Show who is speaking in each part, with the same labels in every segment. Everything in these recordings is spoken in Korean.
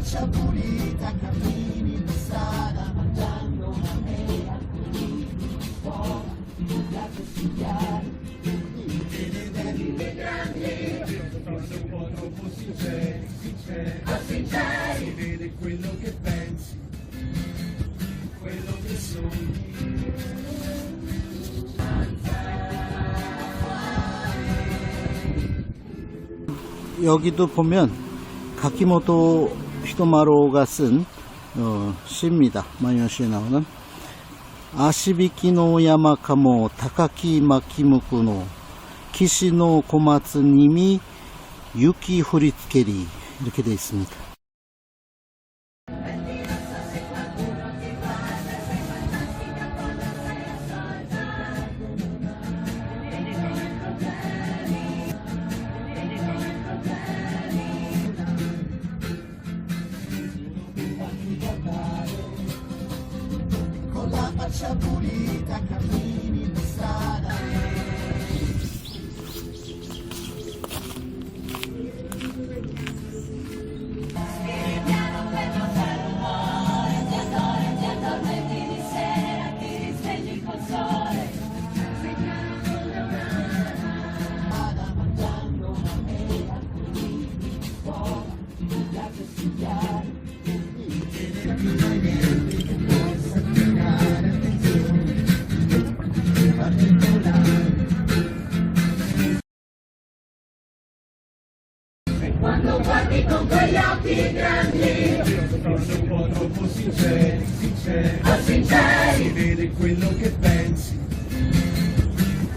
Speaker 1: faccia pulita, cammini in strada, mangiando una mela, buona, da studiare. Te ne devi dei grandi, forse un po' troppo sinceri, si vede quello che pensi, quello che sogni.
Speaker 2: 여기도 보면 가키모토 히토마로가 쓴 시입니다. 만요시에 나오는 아시비키노 야마카모 타카키 마키무쿠노 키시노 고마츠님이 유키 후리츠케리 이렇게 되어 있습니다.
Speaker 1: Faccia pulita, cammini in strada. Piano per fare rumore, ti addormenti di sera, ti risvegli col sole. Vada mangiando una mela, buona, ti piace studiare. Quando guardi con quegli occhi grandi, forse un po' troppo sinceri, si vede quello che pensi,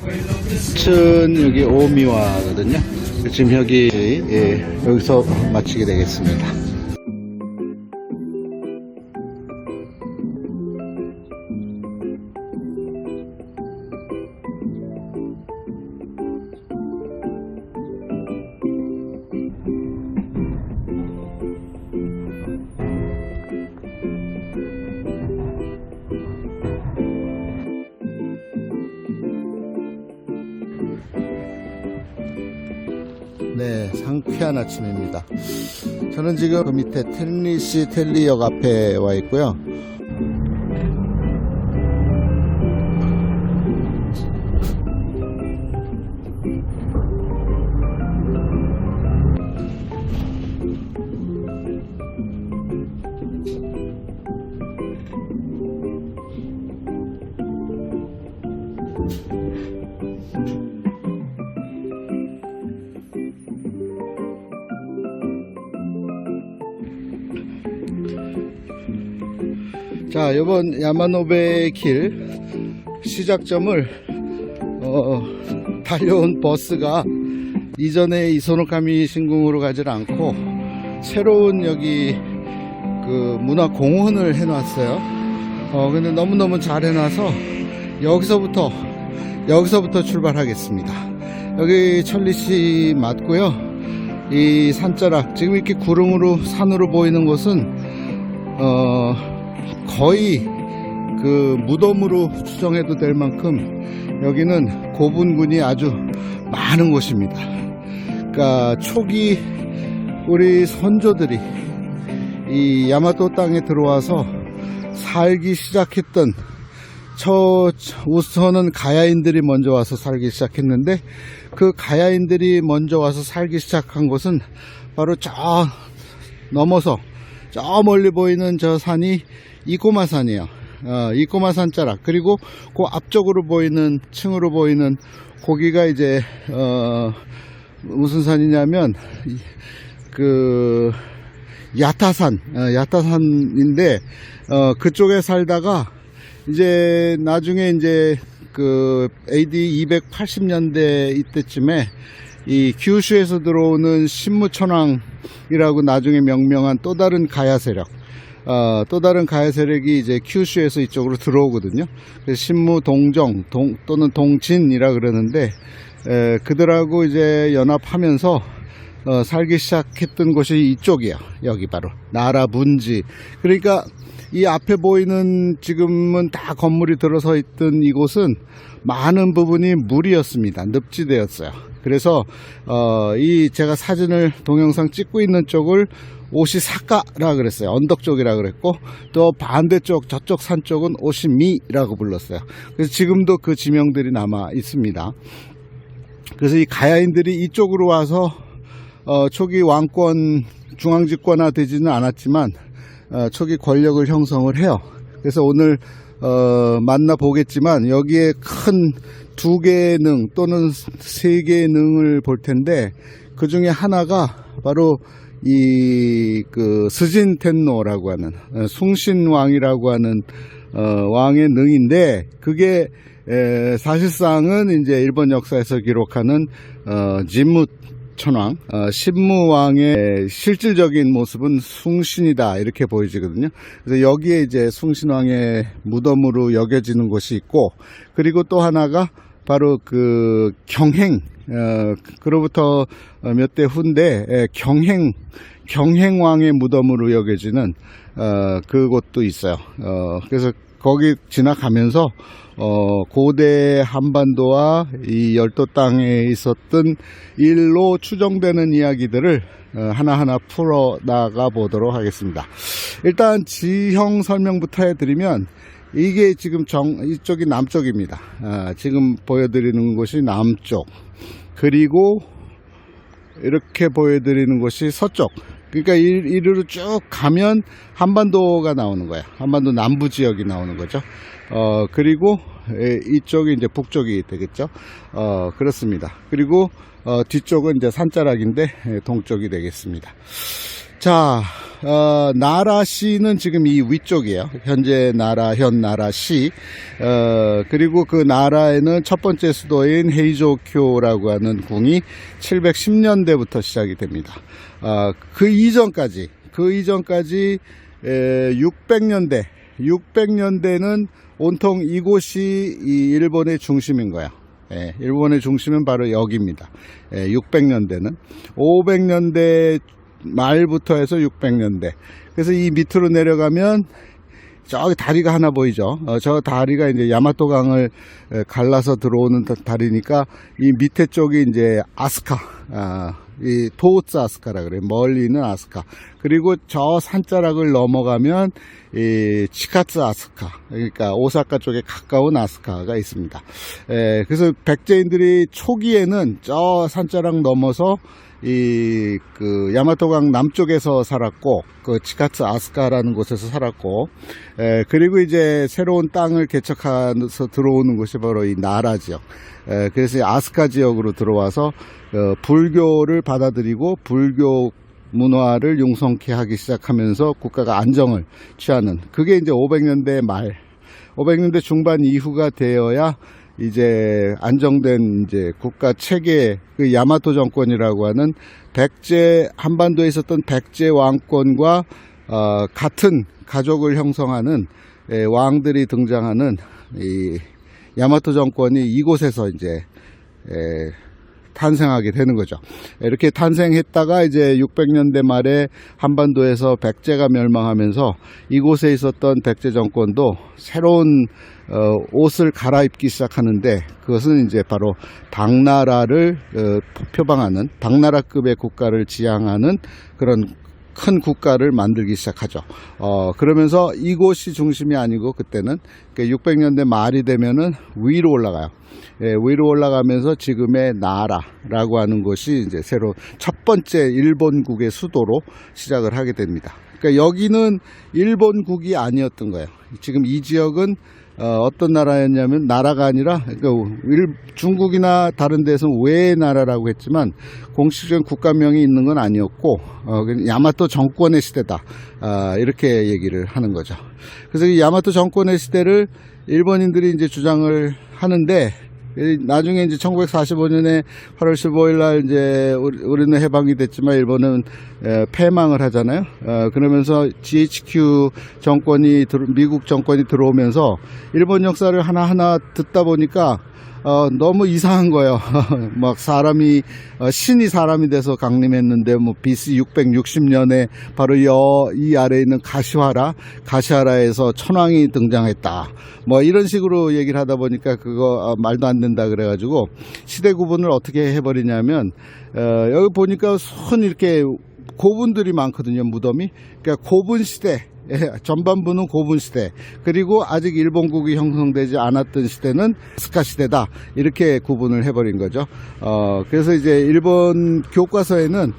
Speaker 1: quello che
Speaker 2: 천 여기 오미와거든요. 지금 여기서 마치게 되겠습니다. 네, 상쾌한 아침입니다. 저는 지금 그 밑에 텐리시 텔리역 앞에 와 있고요. 자, 이번 야마노베 길 시작점을 달려온 버스가 이전에 이소노카미 신궁으로 가질 않고 새로운 여기 그 문화공원을 해놨어요. 근데 너무너무 잘 해놔서 여기서부터 출발하겠습니다. 여기 천리시 맞고요. 이 산자락, 지금 이렇게 구름으로 산으로 보이는 곳은 거의 그 무덤으로 추정해도 될 만큼 여기는 고분군이 아주 많은 곳입니다. 그러니까 초기 우리 선조들이 이 야마토 땅에 들어와서 살기 시작했던 우선은 가야인들이 먼저 와서 살기 시작했는데, 그 가야인들이 먼저 와서 살기 시작한 곳은 바로 저 넘어서 저 멀리 보이는 저 산이 이꼬마산이에요. 이꼬마산 자락. 그리고 그 앞쪽으로 보이는, 층으로 보이는 거기가 이제 무슨 산이냐면 그 야타산인데 그쪽에 살다가 이제 나중에 이제 그 AD 280년대 이때쯤에 이 규슈에서 들어오는 신무천왕이라고 나중에 명명한 또 다른 가야 세력, 또 다른 가야 세력이 이제 큐슈에서 이쪽으로 들어오거든요. 그래서 신무동정 또는 동진이라 그러는데, 그들하고 이제 연합하면서 살기 시작했던 곳이 이쪽이에요. 여기 바로 나라 문지. 그러니까 이 앞에 보이는 지금은 다 건물이 들어서 있던 이곳은 많은 부분이 물이었습니다. 늪지대였어요. 그래서 이 제가 사진을 동영상 찍고 있는 쪽을 오시사카라 그랬어요. 언덕 쪽이라 그랬고, 또 반대쪽 저쪽 산 쪽은 오시미라고 불렀어요. 그래서 지금도 그 지명들이 남아 있습니다. 그래서 이 가야인들이 이쪽으로 와서 초기 왕권 중앙집권화 되지는 않았지만 초기 권력을 형성을 해요. 그래서 오늘 만나보겠지만 여기에 큰 2개의 능 또는 3개의 능을 볼 텐데, 그 중에 하나가 바로 이 스진 텐노라고 하는 숭신왕이라고 하는 왕의 능인데, 그게 사실상은 이제 일본 역사에서 기록하는 진무 천왕, 신무왕의 실질적인 모습은 숭신이다 이렇게 보여지거든요. 그래서 여기에 이제 숭신왕의 무덤으로 여겨지는 곳이 있고, 그리고 또 하나가 바로 그 경행, 그로부터 몇 대 후인데 경행왕의 무덤으로 여겨지는 그곳도 있어요. 그래서 거기 지나가면서 고대 한반도와 이 열도 땅에 있었던 일로 추정되는 이야기들을 하나하나 풀어 나가 보도록 하겠습니다. 일단 지형 설명부터 해드리면, 이게 지금 이쪽이 남쪽입니다. 지금 보여드리는 곳이 남쪽, 그리고 이렇게 보여드리는 곳이 서쪽. 그러니까 이리로 쭉 가면 한반도가 나오는 거예요. 한반도 남부 지역이 나오는 거죠. 그리고 이쪽이 이제 북쪽이 되겠죠. 그렇습니다. 그리고 뒤쪽은 이제 산자락인데 동쪽이 되겠습니다. 자, 나라시는 지금 이 위쪽이에요. 현재 현 나라시. 그리고 그 나라에는 첫 번째 수도인 헤이조쿄라고 하는 궁이 710년대부터 시작이 됩니다. 그 이전까지 600년대는 온통 이곳이 이 일본의 중심인 거예요. 일본의 중심은 바로 여기입니다. 600년대는 500년대 말부터 해서 600년대. 그래서 이 밑으로 내려가면 저기 다리가 하나 보이죠. 저 다리가 이제 야마토강을 갈라서 들어오는 다리니까, 이 밑에 쪽이 이제 아스카, 이 도우츠 아스카라 그래요. 멀리 있는 아스카. 그리고 저 산자락을 넘어가면 이 치카츠 아스카, 그러니까 오사카 쪽에 가까운 아스카가 있습니다. 그래서 백제인들이 초기에는 저 산자락 넘어서 야마토강 남쪽에서 살았고, 그 치카츠 아스카라는 곳에서 살았고, 그리고 이제 새로운 땅을 개척해서 들어오는 곳이 바로 이 나라 지역. 그래서 아스카 지역으로 들어와서 불교를 받아들이고 불교 문화를 융성케 하기 시작하면서 국가가 안정을 취하는, 그게 이제 500년대 말, 500년대 중반 이후가 되어야 이제 안정된 이제 국가 체계, 그 야마토 정권이라고 하는 한반도에 있었던 백제 왕권과 같은 가족을 형성하는 왕들이 등장하는 이 야마토 정권이 이곳에서 이제 탄생하게 되는 거죠. 이렇게 탄생했다가 이제 600년대 말에 한반도에서 백제가 멸망하면서 이곳에 있었던 백제 정권도 새로운 옷을 갈아입기 시작하는데, 그것은 이제 바로 당나라를 표방하는, 당나라급의 국가를 지향하는 그런 큰 국가를 만들기 시작하죠. 그러면서 이곳이 중심이 아니고, 그때는 600년대 말이 되면은 위로 올라가요. 위로 올라가면서 지금의 나라라고 하는 곳이 이제 새로 첫 번째 일본국의 수도로 시작을 하게 됩니다. 그러니까 여기는 일본국이 아니었던 거예요. 지금 이 지역은 어떤 나라였냐면, 나라가 아니라, 그러니까 중국이나 다른 데서는 외의 나라라고 했지만 공식적인 국가명이 있는 건 아니었고, 야마토 정권의 시대다, 이렇게 얘기를 하는 거죠. 그래서 이 야마토 정권의 시대를 일본인들이 이제 주장을 하는데, 나중에 이제 1945년에 8월 15일 날 이제 우리는 해방이 됐지만 일본은 패망을 하잖아요. 그러면서 GHQ 정권이, 미국 정권이 들어오면서 일본 역사를 하나하나 듣다 보니까 너무 이상한 거예요. 막 사람이 신이 사람이 돼서 강림했는데 뭐 BC 660년에 바로 이 아래에 있는 가시화라에서 천왕이 등장했다. 뭐 이런 식으로 얘기를 하다 보니까 그거 말도 안 된다 그래가지고 시대 구분을 어떻게 해버리냐면 여기 보니까 손 이렇게 고분들이 많거든요. 무덤이. 그러니까 고분 시대. 전반부는 고분 시대, 그리고 아직 일본국이 형성되지 않았던 시대는 아스카 시대다, 이렇게 구분을 해버린 거죠. 그래서 이제 일본 교과서에는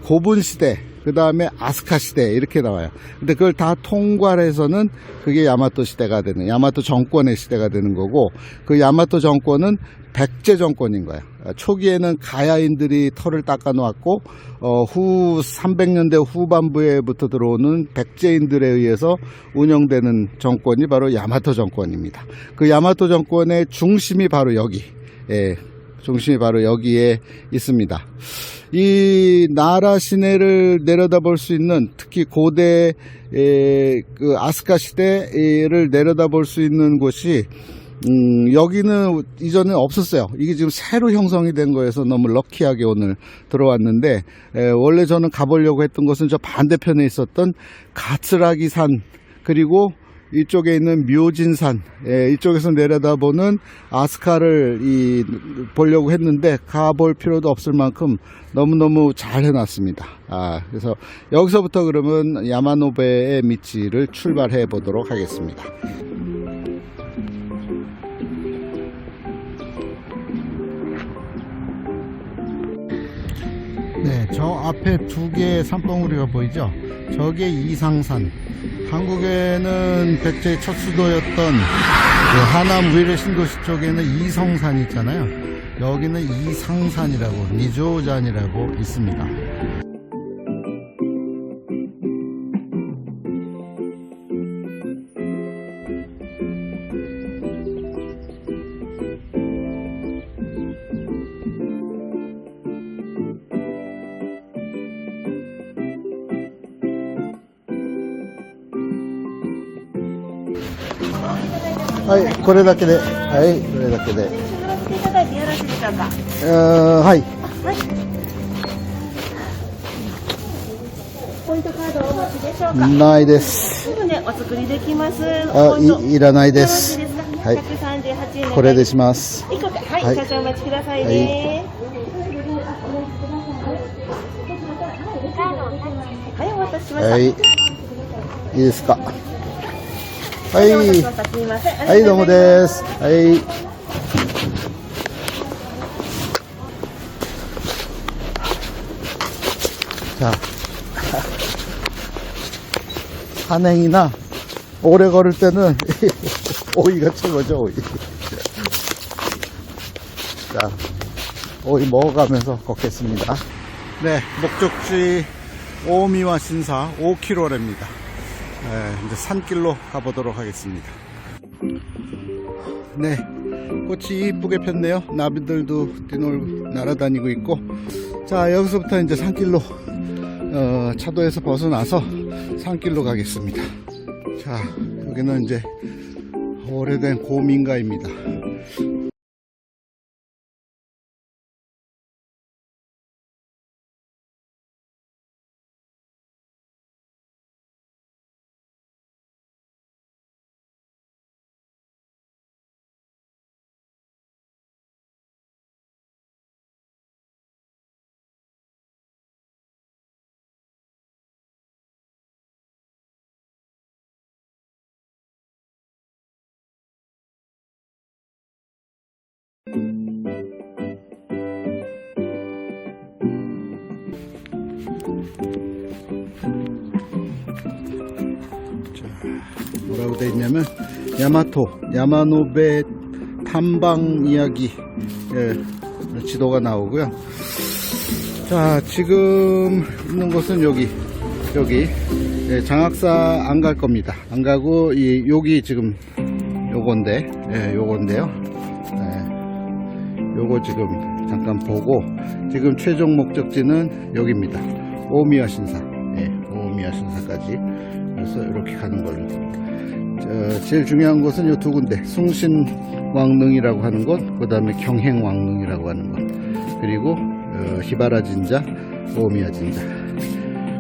Speaker 2: 고분 시대, 그 다음에 아스카 시대 이렇게 나와요. 근데 그걸 다 통괄해서는 그게 야마토 시대가 되는, 야마토 정권의 시대가 되는 거고, 그 야마토 정권은 백제 정권인 거예요. 초기에는 가야인들이 털을 닦아 놓았고, 후 300년대 후반부에부터 들어오는 백제인들에 의해서 운영되는 정권이 바로 야마토 정권입니다. 그 야마토 정권의 중심이 바로 여기, 중심이 바로 여기에 있습니다. 이 나라 시내를 내려다볼 수 있는, 특히 고대 그 아스카 시대를 내려다볼 수 있는 곳이 여기는 이전에 없었어요. 이게 지금 새로 형성이 된 거여서 너무 럭키하게 오늘 들어왔는데, 원래 저는 가보려고 했던 곳은 저 반대편에 있었던 가츠라기 산, 그리고 이쪽에 있는 묘진산, 이쪽에서 내려다보는 아스카를 보려고 했는데 가볼 필요도 없을 만큼 너무너무 잘 해놨습니다. 그래서 여기서부터 그러면 야마노베의 미치를 출발해 보도록 하겠습니다. 네, 저 앞에 두 개의 산봉우리가 보이죠? 저게 이상산. 한국에는 백제의 첫 수도였던 그 하남 위례 신도시 쪽에는 이성산 있잖아요. 여기는 이상산이라고, 니조잔이라고 있습니다.はい、これだけで。はい、これだけで。
Speaker 3: いただいてよろしいでしょうか。
Speaker 2: はい。
Speaker 3: はい。ポイントカードをお持ちでしょうか。
Speaker 2: ないです。
Speaker 3: すぐね、お作りできます。
Speaker 2: いらないです。
Speaker 3: よろしいですか。
Speaker 2: はい。
Speaker 3: 138円。
Speaker 2: これでします。
Speaker 3: 1個か。はい、
Speaker 2: はい、
Speaker 3: 少々お待ちくださいね。はい、お待たせしました。
Speaker 2: はい。いいですか。はい。はい、どうもです。はい。자, 산행이나 오래 걸을 때는 오이가 최고죠, 오이. 자, 오이 먹어가면서 걷겠습니다. 네, 목적지 오미와 신사 5km입니다. 이제 산길로 가보도록 하겠습니다. 네, 꽃이 이쁘게 폈네요. 나비들도 날아다니고 있고. 자, 여기서부터 이제 산길로 차도에서 벗어나서 산길로 가겠습니다. 자, 여기는 이제 오래된 고민가입니다. 뭐라고 되어 있냐면 야마노베 탐방 이야기 지도가 나오고요. 자, 지금 있는 곳은 여기 장학사 안 갈 겁니다. 안 가고 여기 지금 요건데요. 요거 지금 잠깐 보고, 지금 최종 목적지는 여기입니다. 오미와 신사. 오미와 신사까지. 그래서 이렇게 가는 걸로. 제일 중요한 곳은 이 두 군데, 숭신왕릉이라고 하는 곳, 그 다음에 경행왕릉이라고 하는 곳, 그리고 히바라 진자, 오미야 진자,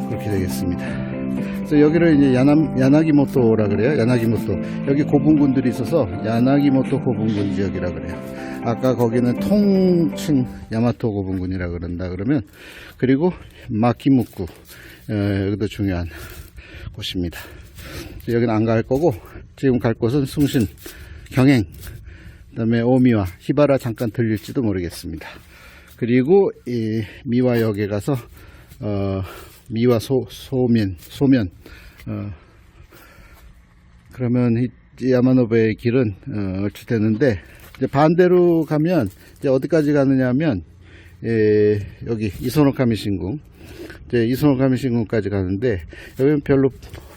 Speaker 2: 그렇게 되겠습니다. 그래서 여기를 이제 야나기모토라 그래요. 야나기모토. 여기 고분군들이 있어서 야나기모토 고분군 지역이라 그래요. 아까 거기는 통칭 야마토 고분군이라 그런다 그러면, 그리고 마키무쿠, 여기도 중요한 곳입니다. 여기는 안 갈 거고, 지금 갈 곳은 숭신, 경행, 그 다음에 오미와, 히바라 잠깐 들릴지도 모르겠습니다. 그리고 이 미와역에 가서 미와 소면, 그러면 이 야마노베의 길은 얼추 되는데, 이제 반대로 가면 이제 어디까지 가느냐 하면 여기 이소노카미 신궁, 이제 이소노카미 신궁까지 가는데, 여기는 별로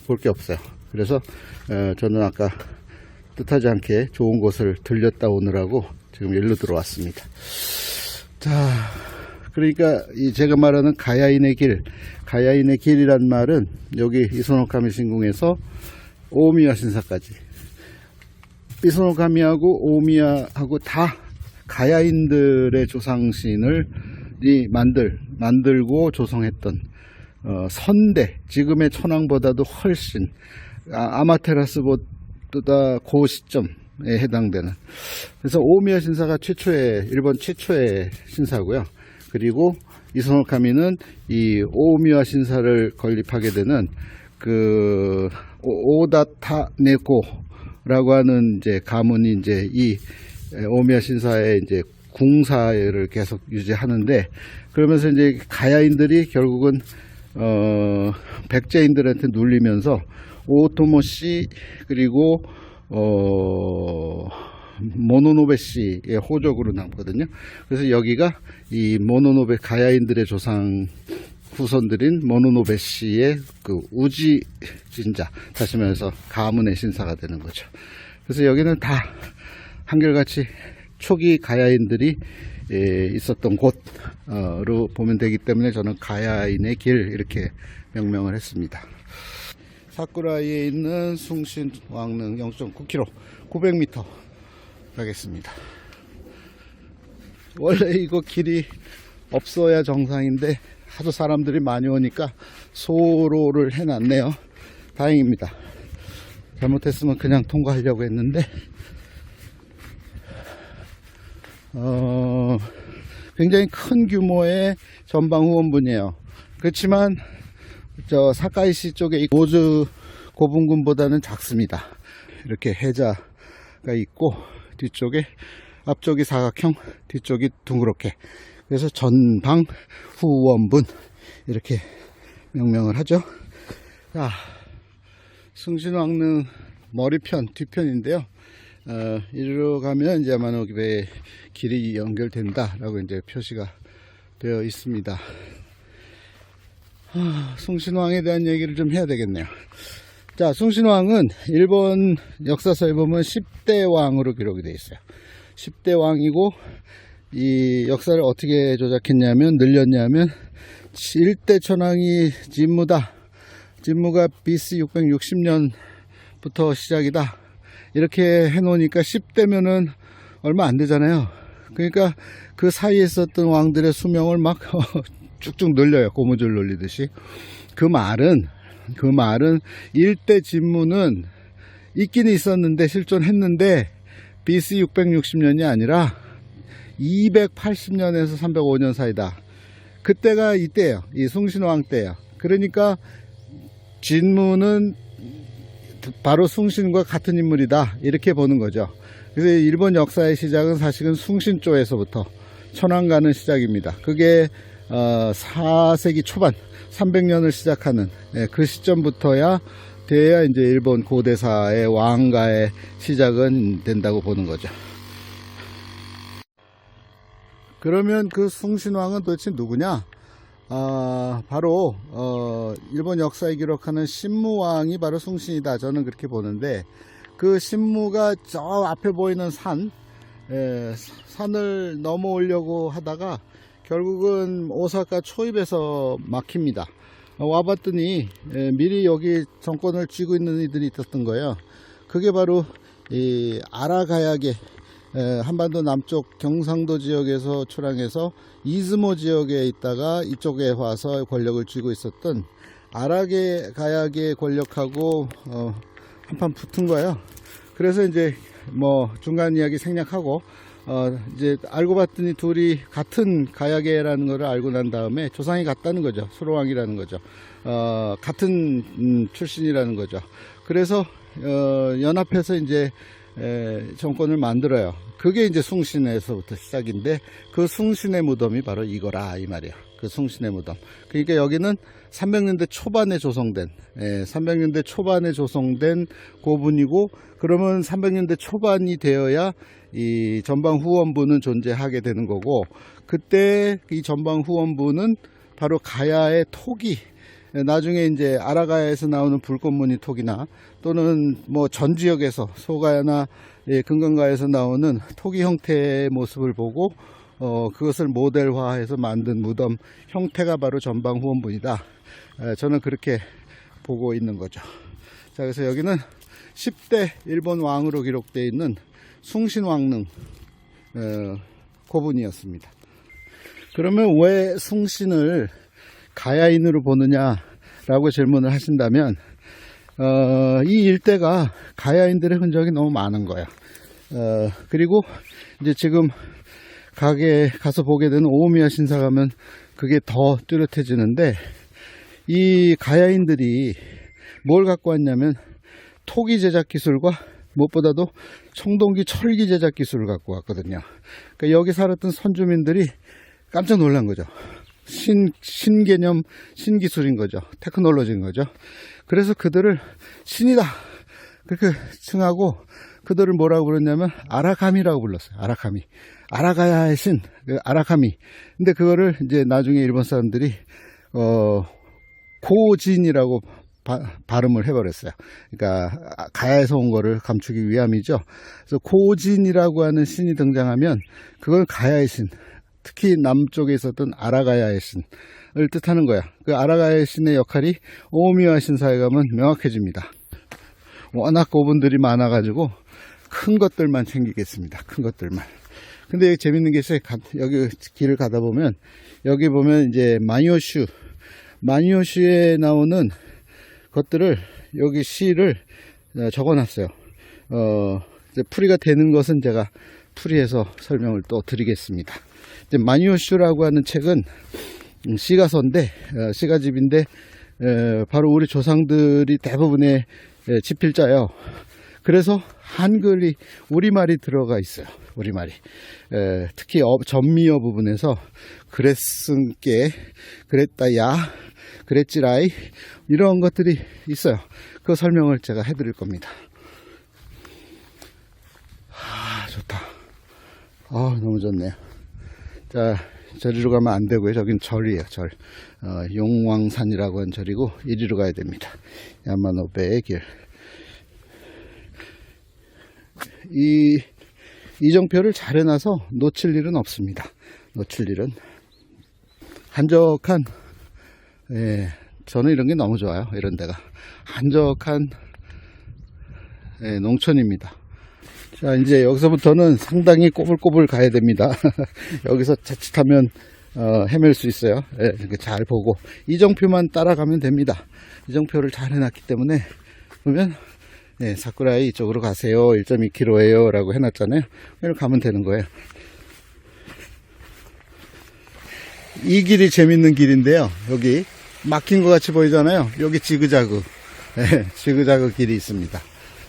Speaker 2: 볼 게 없어요. 그래서 저는 아까 뜻하지 않게 좋은 곳을 들렸다 오느라고 지금 일로 들어왔습니다. 자, 그러니까 이 제가 말하는 가야인의 길이란 말은 여기 이소노카미 신궁에서 오미야 신사까지, 이소노카미하고 오미야하고 다 가야인들의 조상신을 만들고 조성했던 선대, 지금의 천황보다도 훨씬 아마테라스보다 그 시점에 해당되는, 그래서 오미야 신사가 일본 최초의 신사고요. 그리고 이소노카미는 이 오미야 신사를 건립하게 되는 그 오다타 네고라고 하는 이제 가문이 이제 이 오미야 신사의 이제 궁사를 계속 유지하는데, 그러면서 이제 가야인들이 결국은 백제인들한테 눌리면서 오토모씨, 그리고 모노노베 씨의 호족으로 남거든요. 그래서 여기가 이 모노노베 가야인들의 조상 후손들인 모노노베 씨의 그 우지 진자, 다시 말해서 가문의 신사가 되는 거죠. 그래서 여기는 다 한결같이 초기 가야인들이 있었던 곳으로 보면 되기 때문에 저는 가야인의 길 이렇게 명명을 했습니다. 사쿠라이에 있는 숭신왕릉 0.9km, 900m 가겠습니다. 원래 이거 길이 없어야 정상인데 하도 사람들이 많이 오니까 소로를 해놨네요. 다행입니다. 잘못했으면 그냥 통과하려고 했는데 굉장히 큰 규모의 전방 후원분이에요. 그렇지만 저 사카이시 쪽에 이 모즈 고분군보다는 작습니다. 이렇게 해자가 있고, 뒤쪽에, 앞쪽이 사각형, 뒤쪽이 둥그렇게, 그래서 전방 후원분 이렇게 명명을 하죠. 자, 숭신왕릉 머리편, 뒤편인데요. 이리로 가면 이제 야마노베의 길이 연결된다라고 이제 표시가 되어 있습니다. 숭신왕에 대한 얘기를 좀 해야 되겠네요. 자, 숭신왕은 일본 역사서에 보면 10대 왕으로 기록이 되어 있어요. 10대 왕이고, 이 역사를 어떻게 조작했냐면, 늘렸냐면 1대 천왕이 진무다. 진무가 BC 660년부터 시작이다. 이렇게 해놓으니까 10대면은 얼마 안 되잖아요. 그러니까 그 사이에 있었던 왕들의 수명을 막 쭉쭉 늘려요. 고무줄 늘리듯이. 그 말은 1대 진무는 있긴 있었는데 실존했는데 BC 660년이 아니라 280년에서 305년 사이다. 그때가 이때예요. 이 숭신왕 때예요. 그러니까 진무는 바로 숭신과 같은 인물이다, 이렇게 보는 거죠. 그래서 일본 역사의 시작은 사실은 숭신조에서부터 천황가는 시작입니다. 그게 4세기 초반 300년을 시작하는 그 시점부터야 돼야 이제 일본 고대사의 왕가의 시작은 된다고 보는 거죠. 그러면 그 숭신왕은 도대체 누구냐? 바로 일본 역사에 기록하는 신무왕이 바로 숭신이다, 저는 그렇게 보는데, 그 신무가 저 앞에 보이는 산을 넘어오려고 하다가 결국은 오사카 초입에서 막힙니다. 와봤더니 미리 여기 정권을 쥐고 있는 이들이 있었던 거예요. 그게 바로 이 아라가야게, 한반도 남쪽 경상도 지역에서 출항해서 이즈모 지역에 있다가 이쪽에 와서 권력을 쥐고 있었던 아라가야게 권력하고 한판 붙은 거예요. 그래서 이제 뭐 중간 이야기 생략하고 이제 알고 봤더니 둘이 같은 가야계라는 것을 알고 난 다음에 조상이 같다는 거죠. 수로왕이라는 거죠. 같은 출신이라는 거죠. 그래서 연합해서 이제 정권을 만들어요. 그게 이제 숭신에서부터 시작인데, 그 숭신의 무덤이 바로 이거라 이 말이에요. 그 숭신의 무덤. 그러니까 여기는 300년대 초반에 조성된, 300년대 초반에 조성된 고분이고, 그러면 300년대 초반이 되어야 이 전방 후원부는 존재하게 되는 거고, 그때 이 전방 후원부는 바로 가야의 토기, 나중에 이제 아라가야에서 나오는 불꽃무늬 톡이나 또는 뭐 전 지역에서 소가야나 금강가에서 나오는 토기 형태의 모습을 보고 그것을 모델화해서 만든 무덤 형태가 바로 전방 후원부이다. 저는 그렇게 보고 있는 거죠. 자, 그래서 여기는 10대 일본 왕으로 기록되어 있는 숭신왕릉 고분이었습니다. 그러면 왜 숭신을 가야인으로 보느냐라고 질문을 하신다면, 이 일대가 가야인들의 흔적이 너무 많은 거야. 그리고 이제 지금 가게 가서 보게 되는 오미야 신사 가면 그게 더 뚜렷해지는데, 이 가야인들이 뭘 갖고 왔냐면 토기 제작 기술과 무엇보다도 청동기 철기 제작 기술을 갖고 왔거든요. 그러니까 여기 살았던 선주민들이 깜짝 놀란 거죠. 신개념, 신기술인 거죠. 테크놀로지인 거죠. 그래서 그들을 신이다 그렇게 칭하고, 그들을 뭐라고 부르냐면 아라카미라고 불렀어요. 아라카미. 아라가야의 신, 아라카미. 근데 그거를 이제 나중에 일본 사람들이 고진이라고 발음을 해버렸어요. 그러니까 가야에서 온 거를 감추기 위함이죠. 그래서 고진이라고 하는 신이 등장하면 그건 가야의 신, 특히 남쪽에 있었던 아라가야의 신을 뜻하는 거야. 그 아라가야의 신의 역할이 오미와 신사에 가면 명확해집니다. 워낙 고분들이 많아가지고 큰 것들만 챙기겠습니다. 큰 것들만. 근데 여기 재밌는 게 있어요. 여기 길을 가다 보면, 여기 보면 이제 마니오슈에 나오는 것들을, 여기 시를 적어놨어요. 이제 풀이가 되는 것은 제가 풀이해서 설명을 또 드리겠습니다. 이제 마니오슈라고 하는 책은 시가서인데, 시가집인데, 바로 우리 조상들이 대부분의 집필자예요. 그래서 한글이, 우리말이 들어가 있어요. 우리말이. 특히 전미어 부분에서 그랬은께, 그랬다야, 그랬지라이, 이런 것들이 있어요. 그 설명을 제가 해드릴 겁니다. 좋다. 너무 좋네요. 자, 저리로 가면 안 되고요. 저긴 절이에요, 절. 용왕산이라고 하는 절이고, 이리로 가야 됩니다. 야마노베의 길. 이정표를 잘 해놔서 놓칠 일은 없습니다. 놓칠 일은. 한적한, 저는 이런 게 너무 좋아요. 이런 데가. 한적한, 농촌입니다. 자, 이제 여기서부터는 상당히 꼬불꼬불 가야 됩니다. 여기서 자칫하면 헤맬 수 있어요. 이렇게 잘 보고 이정표만 따라가면 됩니다. 이정표를 잘 해놨기 때문에 보면 사쿠라이 이쪽으로 가세요. 1.2km예요 라고 해놨잖아요. 이렇게 가면 되는 거예요. 이 길이 재밌는 길인데요. 여기 막힌 것 같이 보이잖아요. 여기 지그자그, 지그자그 길이 있습니다.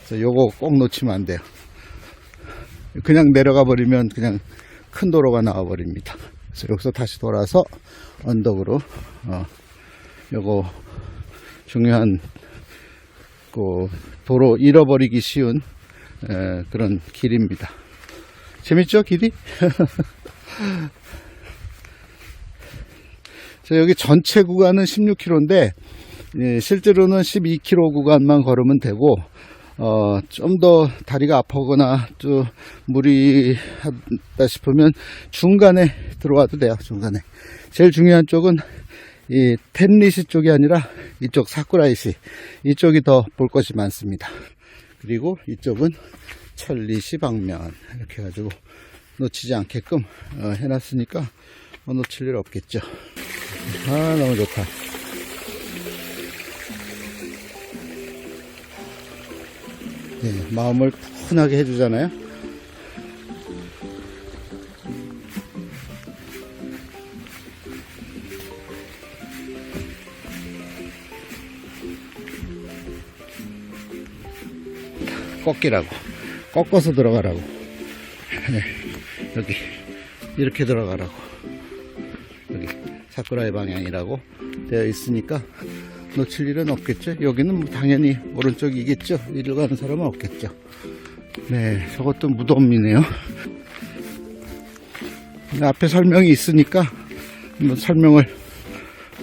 Speaker 2: 그래서 요거 꼭 놓치면 안 돼요. 그냥 내려가 버리면 그냥 큰 도로가 나와 버립니다. 그래서 여기서 다시 돌아서 언덕으로 요거 중요한 그 도로 잃어버리기 쉬운 그런 길입니다. 재밌죠, 길이? 자, 여기 전체 구간은 16km인데 실제로는 12km 구간만 걸으면 되고, 좀 더 다리가 아프거나 또 무리하다 싶으면 중간에 들어와도 돼요. 중간에. 제일 중요한 쪽은 이 텐리시 쪽이 아니라 이쪽 사쿠라이시, 이쪽이 더 볼 것이 많습니다. 그리고 이쪽은 천리시 방면 이렇게 해가지고 놓치지 않게끔 해놨으니까 놓칠 일 없겠죠. 아, 너무 좋다. 네, 마음을 푸근하게 해주잖아요. 꺾이라고, 꺾어서 들어가라고. 네, 여기 이렇게 들어가라고. 여기 사쿠라의 방향이라고 되어 있으니까 놓칠 일은 없겠죠. 여기는 뭐 당연히 오른쪽이겠죠. 이리로 가는 사람은 없겠죠. 네, 저것도 무덤이네요. 앞에 설명이 있으니까 한번 설명을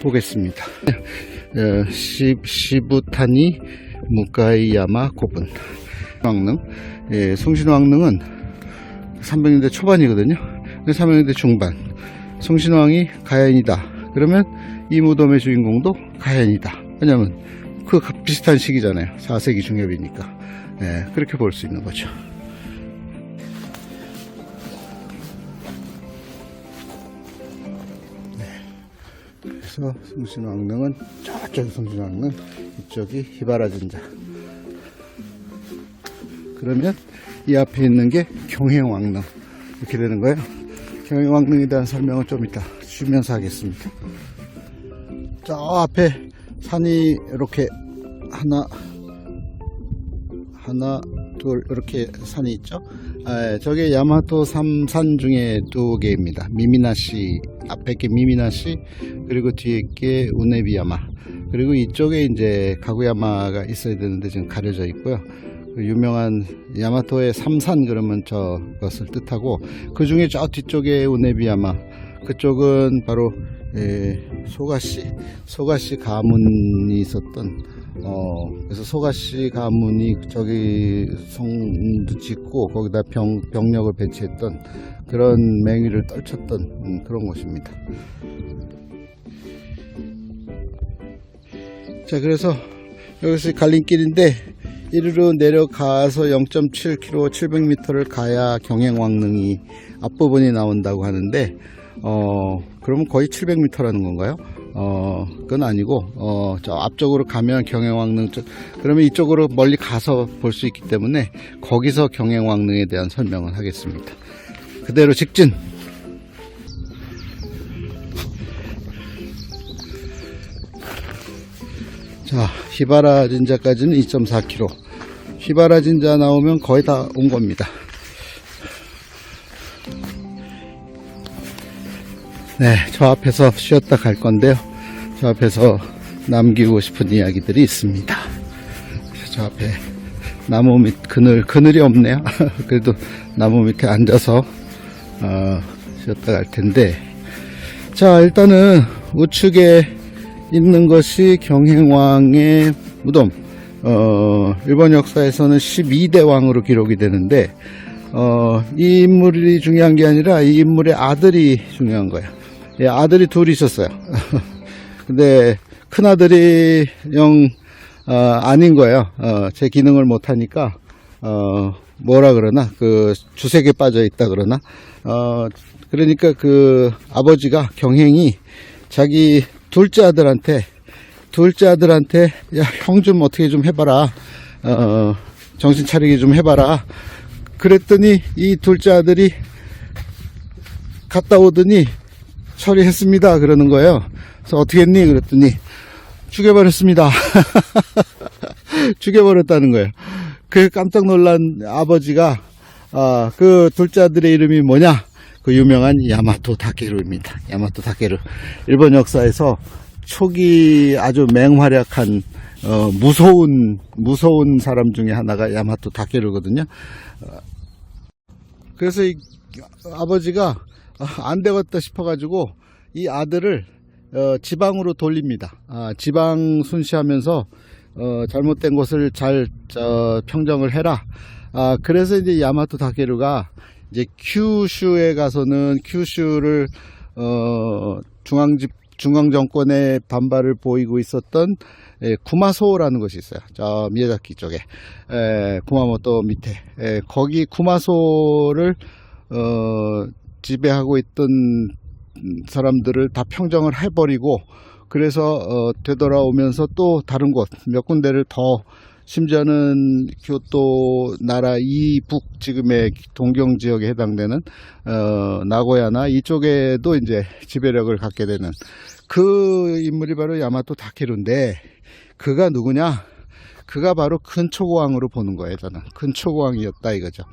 Speaker 2: 보겠습니다. 시부타니 무카이야마 고분 왕릉. 예, 송신왕릉은 300년대 초반이거든요. 300년대 중반. 송신왕이 가야인이다. 그러면 이 무덤의 주인공도 가야인이다. 왜냐면 그 비슷한 시기잖아요. 4세기 중엽이니까. 예, 그렇게 볼 수 있는 거죠. 네. 그래서 송신왕릉은 저쪽이 송신왕릉, 이쪽이 히바라진자. 그러면 이 앞에 있는 게 경행왕릉 이렇게 되는 거예요. 경행왕릉에 대한 설명은 좀 이따 쉬면서 하겠습니다. 저 앞에 산이 이렇게 하나 둘 이렇게 산이 있죠. 저게 야마토 3산 중에 2개입니다. 미미나시, 앞에 게 미미나시, 그리고 뒤에 게 우네비야마, 그리고 이쪽에 이제 가구야마가 있어야 되는데 지금 가려져 있고요. 그 유명한 야마토의 3산 그러면 저것을 뜻하고, 그 중에 저 뒤쪽에 우네비야마, 그쪽은 바로 소가시 가문이 있었던, 그래서 소가시 가문이 저기 성도 짓고 거기다 병력을 배치했던 그런 맹위를 떨쳤던 그런 곳입니다. 자, 그래서 여기서 갈림길인데 이리로 내려가서 0.7km 700m를 가야 경행왕릉이 앞부분이 나온다고 하는데, 그러면 거의 700m라는 건가요? 그건 아니고, 저 앞쪽으로 가면 경행왕릉, 그러면 이쪽으로 멀리 가서 볼 수 있기 때문에 거기서 경행왕릉에 대한 설명을 하겠습니다. 그대로 직진! 자, 히바라 진자까지는 2.4km. 히바라 진자 나오면 거의 다 온 겁니다. 네, 저 앞에서 쉬었다 갈 건데요. 저 앞에서 남기고 싶은 이야기들이 있습니다. 저 앞에 나무 밑 그늘이 없네요. 그래도 나무 밑에 앉아서 쉬었다 갈 텐데, 자, 일단은 우측에 있는 것이 경행왕의 무덤. 일본 역사에서는 12대 왕으로 기록이 되는데, 이 인물이 중요한 게 아니라 이 인물의 아들이 중요한 거예요. 예, 아들이 둘이 있었어요. 근데 큰아들이 아닌 거예요. 제 기능을 못하니까, 뭐라 그러나, 주색에 빠져 있다 그러나, 그러니까 아버지가 경행이 자기 둘째 아들한테, 야, 형 좀 어떻게 좀 해봐라. 정신 차리게 좀 해봐라. 그랬더니 이 둘째 아들이 갔다 오더니 처리했습니다. 그러는 거예요. 그래서 어떻게 했니? 그랬더니 죽여버렸습니다. 죽여버렸다는 거예요. 그 깜짝 놀란 아버지가, 그 둘째 아들의 이름이 뭐냐? 그 유명한 야마토 다케루입니다. 야마토 다케루. 일본 역사에서 초기 아주 맹활약한 무서운 사람 중에 하나가 야마토 다케루거든요. 그래서 이 아버지가 안 되겠다 싶어가지고 이 아들을 지방으로 돌립니다. 지방 순시하면서 잘못된 것을 잘 평정을 해라. 그래서 이제 야마토 다케루가 이제 큐슈에 가서는 큐슈를 중앙 정권의 반발을 보이고 있었던 구마소라는 것이 있어요. 저 미야자키 쪽에 구마모토 밑에 거기 구마소를 지배하고 있던 사람들을 다 평정을 해버리고 그래서 되돌아오면서 또 다른 곳 몇 군데를 더 심지어는 교토 나라 이북 지금의 동경 지역에 해당되는 나고야나 이쪽에도 이제 지배력을 갖게 되는 그 인물이 바로 야마토 다케루인데 그가 누구냐? 그가 바로 근초고왕으로 보는 거예요. 저는 근초고왕이었다 이거죠.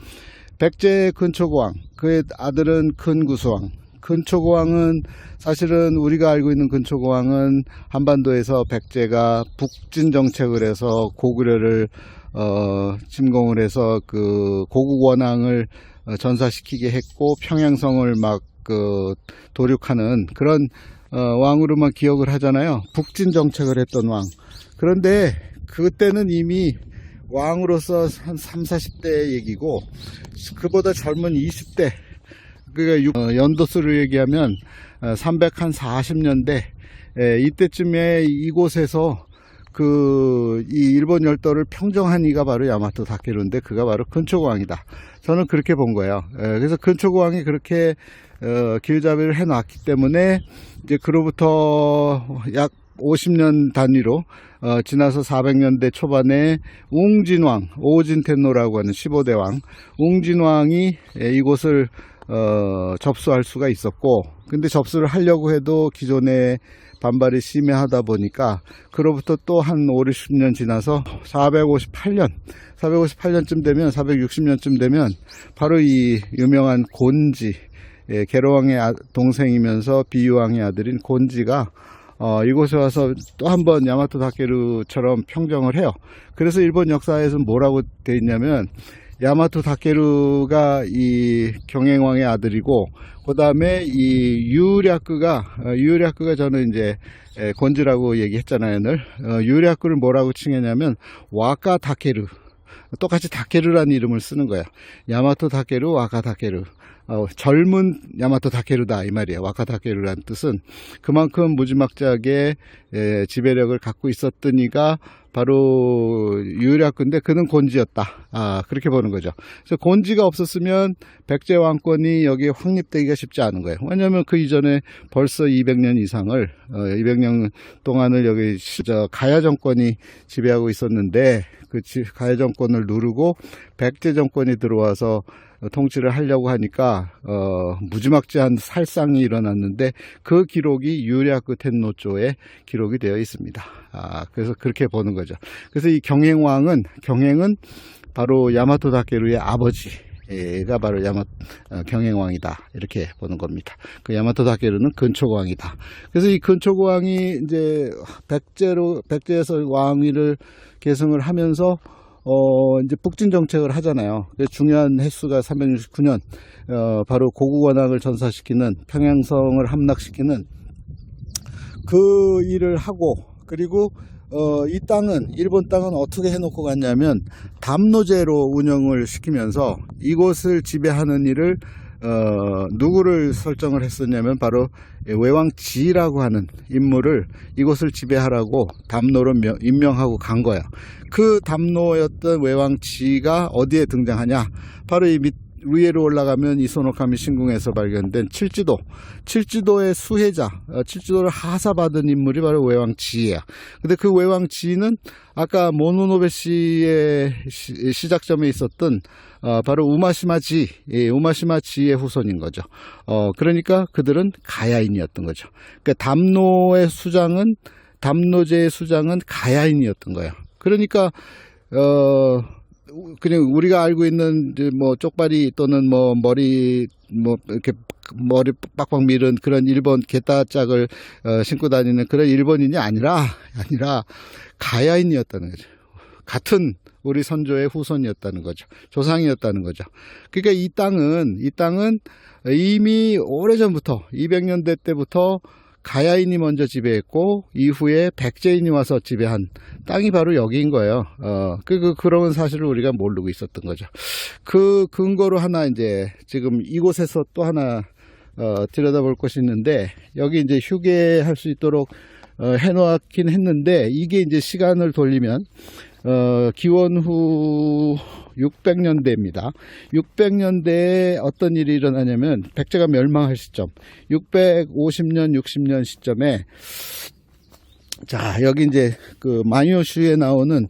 Speaker 2: 백제 근초고왕, 그의 아들은 근구수왕. 근초고왕은 사실은 우리가 알고 있는 근초고왕은 한반도에서 백제가 북진 정책을 해서 고구려를 침공을 해서 그 고국 원앙을 전사시키게 했고 평양성을 막 도륙하는 그런 왕으로만 기억을 하잖아요. 북진 정책을 했던 왕. 그런데 그때는 이미 왕으로서 한 3, 40대의 얘기고 그보다 젊은 20대 그러니까 연도수를 얘기하면 340년대 이때쯤에 이곳에서 이 일본 열도를 평정한 이가 바로 야마토 다케루인데 그가 바로 근초고왕이다. 저는 그렇게 본 거예요. 그래서 근초고왕이 그렇게 길잡이를 해놨기 때문에 이제 그로부터 약 50년 단위로 지나서 400년대 초반에 웅진왕, 오진텐노라고 하는 15대 왕, 웅진왕이 이곳을 접수할 수가 있었고 근데 접수를 하려고 해도 기존의 반발이 심해하다 보니까 그로부터 또 한 5, 60년 지나서 458년쯤 되면 460년쯤 되면 바로 이 유명한 곤지 계로왕의 동생이면서 비유왕의 아들인 곤지가 이곳에 와서 또 한 번 야마토 다케루처럼 평정을 해요. 그래서 일본 역사에서는 뭐라고 돼 있냐면 야마토 다케루가 이 경행왕의 아들이고 그 다음에 이 유략구가 저는 이제 곤지라고 얘기했잖아요. 늘 유략구를 뭐라고 칭했냐면 와카 다케루, 똑같이 다케루라는 이름을 쓰는 거야. 야마토 다케루, 와카 다케루. 젊은 야마토 다케루다 이 말이에요. 와카 다케루라는 뜻은 그만큼 무지막지하게 지배력을 갖고 있었던 이가 바로 유략구인데 그는 곤지였다. 그렇게 보는 거죠. 그래서 곤지가 없었으면 백제 왕권이 여기에 확립되기가 쉽지 않은 거예요. 왜냐하면 그 이전에 벌써 200년 이상을 200년 동안을 여기 가야 정권이 지배하고 있었는데 그 가야 정권을 누르고 백제 정권이 들어와서 통치를 하려고 하니까 무지막지한 살상이 일어났는데 그 기록이 유략구 텐노조에 기록이 되어 있습니다. 그래서 그렇게 보는 거죠. 그래서 이 경행은 바로 야마토 다케루의 아버지가 바로 경행왕이다 이렇게 보는 겁니다. 그 야마토 다케루는 근초고왕이다. 그래서 이 근초고왕이 이제 백제에서 왕위를 계승을 하면서 이제 북진 정책을 하잖아요. 중요한 횟수가 369년, 바로 고국 원앙을 전사시키는 평양성을 함락시키는 그 일을 하고, 그리고 이 땅은 일본 땅은 어떻게 해놓고 갔냐면 담노제로 운영을 시키면서 이곳을 지배하는 일을 누구를 설정을 했었냐면 바로 외왕지라고 하는 인물을 이곳을 지배하라고 담노로 임명하고 간 거야. 그 담노였던 외왕지가 어디에 등장하냐? 바로 이 위에로 올라가면 이소노카미 신궁에서 발견된 칠지도의 수혜자, 칠지도를 하사받은 인물이 바로 외왕지예요. 근데 그 외왕지는 아까 모노노베 씨의 시작점에 있었던 바로 우마시마지의 후손인 거죠. 그러니까 그들은 가야인이었던 거죠. 그러니까 담노제의 수장은 가야인이었던 거예요. 그러니까 그냥 우리가 알고 있는 뭐 쪽발이 또는 뭐 머리 이렇게 머리 빡빡 밀은 그런 일본 게따짝을 신고 다니는 그런 일본인이 아니라 가야인이었다는 거죠. 같은 우리 선조의 후손이었다는 거죠. 조상이었다는 거죠. 그러니까 이 땅은 이미 오래전부터 200년대 때부터 가야인이 먼저 지배했고 이후에 백제인이 와서 지배한 땅이 바로 여기인 거예요. 그런 사실을 우리가 모르고 있었던 거죠. 그 근거로 하나 이제 지금 이곳에서 또 하나 들여다볼 것이 있는데, 여기 이제 휴게할 수 있도록 해놓긴 했는데, 이게 이제 시간을 돌리면 기원 후 600년대입니다. 600년대에 어떤 일이 일어나냐면, 백제가 멸망할 시점, 650년 60년 시점에, 자, 여기 이제 그 만요슈에 나오는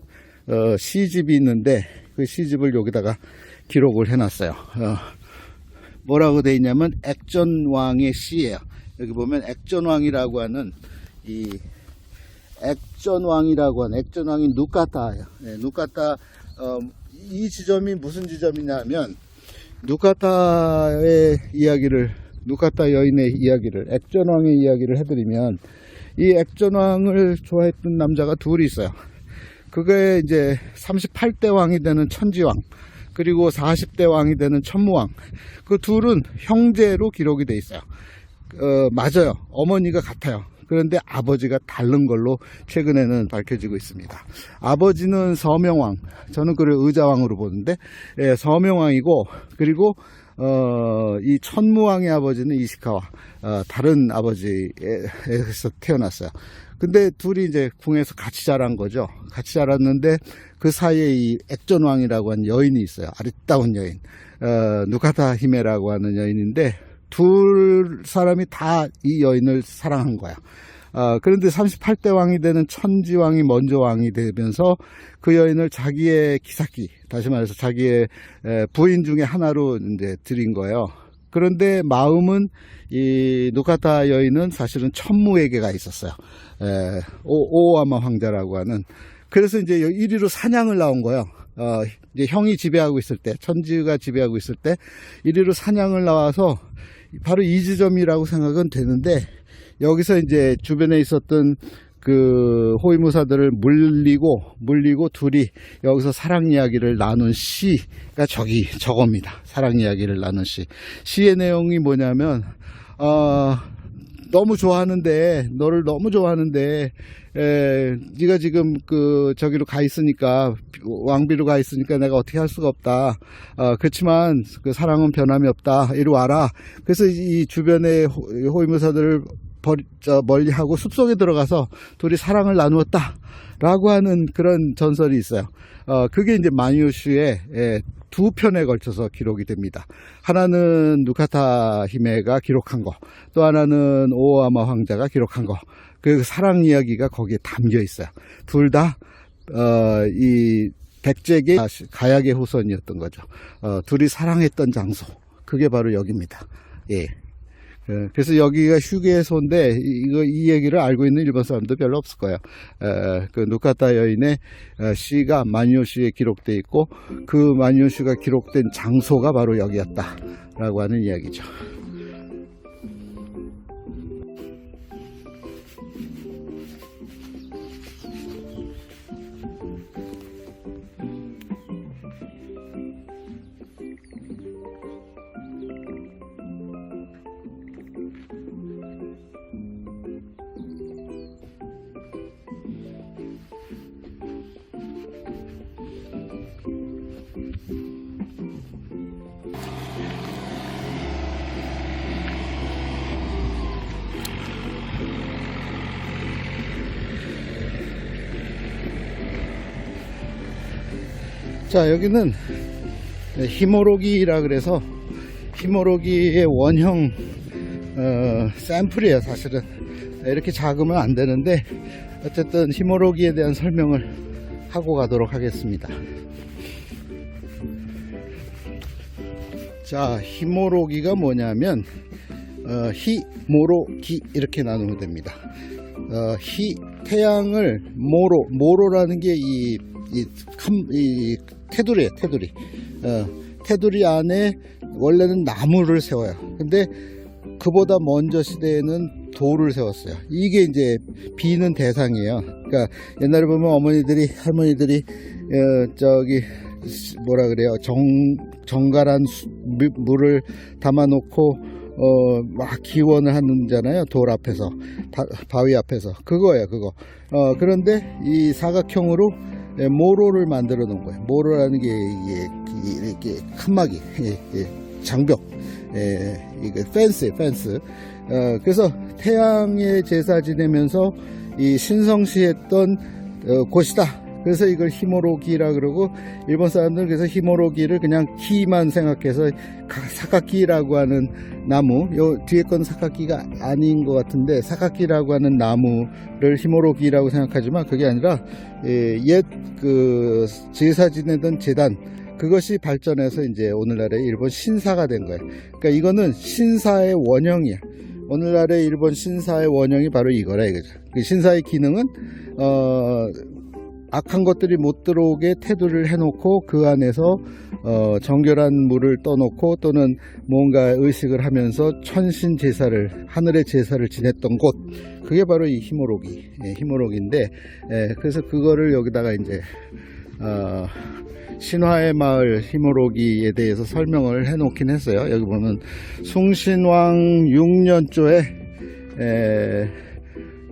Speaker 2: 시집이 있는데, 그 시집을 여기다가 기록을 해놨어요. 뭐라고 돼 있냐면 액전왕의 시예요. 여기 보면 액전왕이라고 하는 액전왕이 누카타예요. 네, 누카타. 이 지점이 무슨 지점이냐면, 누카타의 이야기를, 누카타 여인의 이야기를, 액전왕의 이야기를 해드리면, 이 액전왕을 좋아했던 남자가 둘이 있어요. 그게 이제 38대 왕이 되는 천지왕, 그리고 40대 왕이 되는 천무왕. 그 둘은 형제로 기록이 돼 있어요. 맞아요. 어머니가 같아요. 그런데 아버지가 다른 걸로 최근에는 밝혀지고 있습니다. 아버지는 서명왕, 저는 그를 의자왕으로 보는데, 예, 서명왕이고, 그리고 이 천무왕의 아버지는 이시카와, 다른 아버지에서 태어났어요. 근데 둘이 이제 궁에서 같이 자란 거죠. 같이 자랐는데, 그 사이에 이 액전왕이라고 하는 여인이 있어요. 아리따운 여인. 누카타 히메라고 하는 여인인데, 둘 사람이 다 이 여인을 사랑한 거야. 그런데 38대 왕이 되는 천지왕이 먼저 왕이 되면서 그 여인을 자기의 기사끼, 다시 말해서 자기의 부인 중에 하나로 이제 들인 거예요. 그런데 마음은 이 누카타 여인은 사실은 천무에게가 있었어요. 오오야마 황자라고 하는. 그래서 이제 이리로 사냥을 나온 거예요. 이제 형이 지배하고 있을 때, 천지가 지배하고 있을 때 이리로 사냥을 나와서 바로 이 지점이라고 생각은 되는데, 여기서 이제 주변에 있었던 그 호위무사들을 물리고 둘이 여기서 사랑 이야기를 나눈 시가 저겁니다. 사랑 이야기를 나눈 시. 시의 내용이 뭐냐면, 너를 너무 좋아하는데, 네가 지금 저기로 가 있으니까, 왕비로 가 있으니까 내가 어떻게 할 수가 없다. 그렇지만 그 사랑은 변함이 없다. 이리 와라. 그래서 이 주변의 호위무사들을 멀리하고 숲속에 들어가서 둘이 사랑을 나누었다 라고 하는 그런 전설이 있어요. 그게 이제 만요슈의 두 편에 걸쳐서 기록이 됩니다. 하나는 누카타 히메가 기록한 거, 또 하나는 오오야마 황자가 기록한 거. 그 사랑 이야기가 거기에 담겨 있어요. 둘 다 이 백제계 가야계 후손이었던 거죠. 둘이 사랑했던 장소, 그게 바로 여기입니다. 예. 그래서 여기가 휴게소인데, 이 얘기를 알고 있는 일본 사람도 별로 없을 거예요. 그 누카타 여인의 시가 만요슈에 기록되어 있고, 그 만요슈가 기록된 장소가 바로 여기였다라고 하는 이야기죠. 자, 여기는 히모로기라 그래서 히모로기의 원형 샘플이에요. 사실은 이렇게 작으면 안 되는데, 어쨌든 히모로기에 대한 설명을 하고 가도록 하겠습니다. 자, 히모로기가 뭐냐면 히모로기 이렇게 나누면 됩니다. 태양을 모로라는 게 이 테두리예요. 테두리 안에 원래는 나무를 세워요. 근데 그보다 먼저 시대에는 돌을 세웠어요. 이게 이제 비는 대상이에요. 그러니까 옛날에 보면 할머니들이 저기 뭐라 그래요, 정갈한 물을 담아놓고 막 기원을 하는잖아요. 돌 앞에서, 바위 앞에서. 그거예요, 그거. 그런데 이 사각형으로 모로를 만들어 놓은 거예요. 모로라는 게 이게 칸막이, 장벽, 이게 펜스. 그래서 태양의 제사 지내면서 이 신성시했던 곳이다. 그래서 이걸 히모로기라 그러고, 일본 사람들은 그래서 히모로기를 그냥 키만 생각해서 사카키라고 하는 나무, 요 뒤에 건 사카키가 아닌 것 같은데, 사카키라고 하는 나무를 히모로기라고 생각하지만 그게 아니라 옛 그 제사 지내던 제단, 그것이 발전해서 이제 오늘날의 일본 신사가 된 거예요. 그러니까 이거는 신사의 원형이야. 오늘날의 일본 신사의 원형이 바로 이거라 이거죠. 그 신사의 기능은 악한 것들이 못 들어오게 테두리를 해놓고 그 안에서 정결한 물을 떠놓고 또는 뭔가 의식을 하면서 천신 제사를, 하늘의 제사를 지냈던 곳, 그게 바로 이 히모로기인데, 그래서 그거를 여기다가 이제 신화의 마을 히모로기에 대해서 설명을 해 놓긴 했어요. 여기 보면 숭신왕 6년조에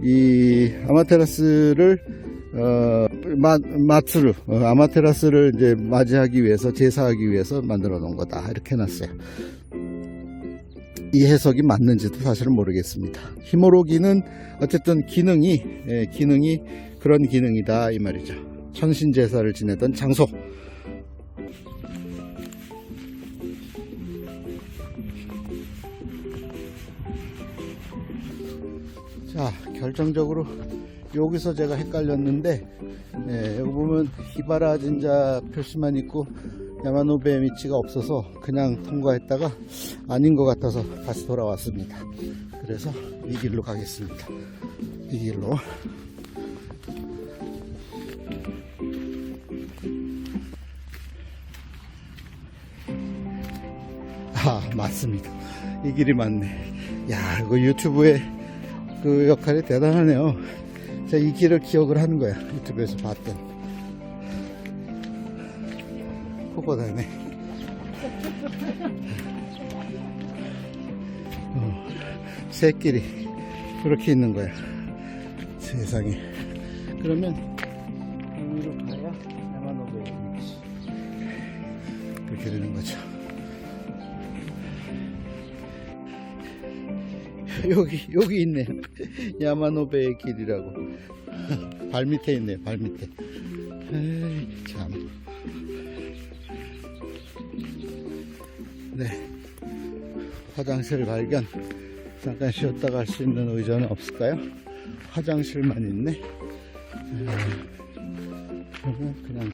Speaker 2: 이 아마테라스를 마츠루, 아마테라스를 이제 맞이하기 위해서, 제사하기 위해서 만들어 놓은 거다, 이렇게 해놨어요. 이 해석이 맞는지도 사실은 모르겠습니다. 히모로기는 어쨌든 기능이 그런 기능이다 이 말이죠. 천신 제사를 지내던 장소. 자, 결정적으로 여기서 제가 헷갈렸는데, 여기 보면 히바라 진자 표시만 있고 야마노베 미치가 없어서 그냥 통과했다가 아닌 것 같아서 다시 돌아왔습니다. 그래서 이 길로 가겠습니다. 이 길로. 맞습니다. 이 길이 맞네. 야, 이거 유튜브에 그 역할이 대단하네요. 제가 이 길을 기억을 하는 거야. 유튜브에서 봤던. 코코다네. 새끼리 그렇게 있는 거야. 세상에. 그러면 여기로 가야 야마노베 그렇게 되는 거죠. 여기 있네. 야마노베의 길이라고. 발 밑에 있네, 발 밑에. 에이, 참. 네. 화장실 발견. 잠깐 쉬었다 갈 수 있는 의자는 없을까요? 화장실만 있네. 그냥.